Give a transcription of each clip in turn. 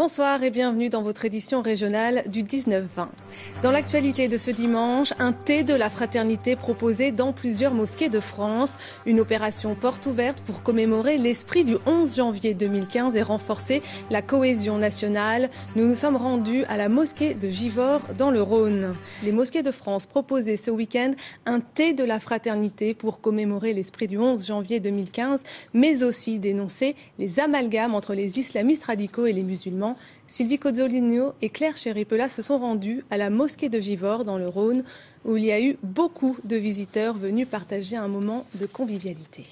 Bonsoir et bienvenue dans votre édition régionale du 19-20. Dans l'actualité de ce dimanche, un thé de la fraternité proposé dans plusieurs mosquées de France. Une opération porte ouverte pour commémorer l'esprit du 11 janvier 2015 et renforcer la cohésion nationale. Nous nous sommes rendus à la mosquée de Givors dans le Rhône. Les mosquées de France proposaient ce week-end un thé de la fraternité pour commémorer l'esprit du 11 janvier 2015, mais aussi dénoncer les amalgames entre les islamistes radicaux et les musulmans. Sylvie Cozzolino et Claire Chéripela se sont rendus à la mosquée de Givors dans le Rhône, où il y a eu beaucoup de visiteurs venus partager un moment de convivialité.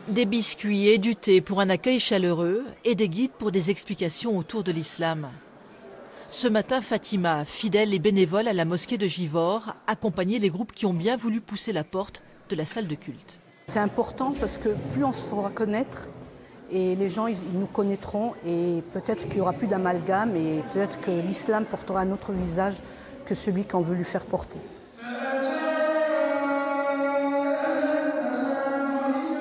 Des biscuits et du thé pour un accueil chaleureux et des guides pour des explications autour de l'islam. Ce matin, Fatima, fidèle et bénévole à la mosquée de Givors, accompagnait les groupes qui ont bien voulu pousser la porte de la salle de culte. C'est important parce que plus on se fera connaître, et les gens ils nous connaîtront et peut-être qu'il n'y aura plus d'amalgame et peut-être que l'islam portera un autre visage que celui qu'on veut lui faire porter.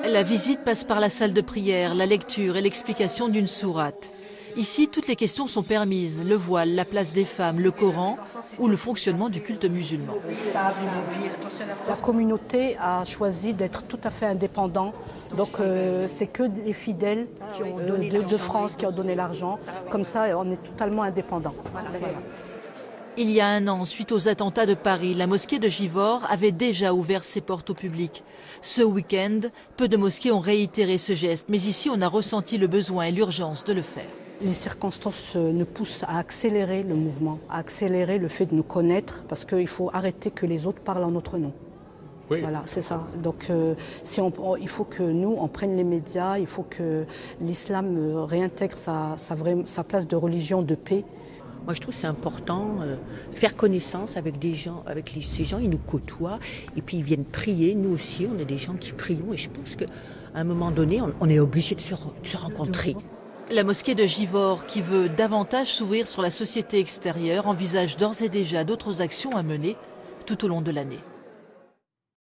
La visite passe par la salle de prière, la lecture et l'explication d'une sourate. Ici, toutes les questions sont permises, le voile, la place des femmes, le Coran ou le fonctionnement du culte musulman. La communauté a choisi d'être tout à fait indépendant, donc c'est que les fidèles de France qui ont donné l'argent, comme ça on est totalement indépendant. Voilà. Il y a un an, suite aux attentats de Paris, la mosquée de Givors avait déjà ouvert ses portes au public. Ce week-end, peu de mosquées ont réitéré ce geste, mais ici on a ressenti le besoin et l'urgence de le faire. Les circonstances nous poussent à accélérer le mouvement, à accélérer le fait de nous connaître, parce qu'il faut arrêter que les autres parlent en notre nom. Oui. Voilà, c'est ça. Donc il faut que nous, on prenne les médias, il faut que l'islam réintègre sa place de religion de paix. Moi, je trouve que c'est important faire connaissance avec des gens, ces gens, ils nous côtoient et puis ils viennent prier. Nous aussi, on est des gens qui prions et je pense qu'à un moment donné, on est obligé de se rencontrer. La mosquée de Givors, qui veut davantage s'ouvrir sur la société extérieure, envisage d'ores et déjà d'autres actions à mener tout au long de l'année.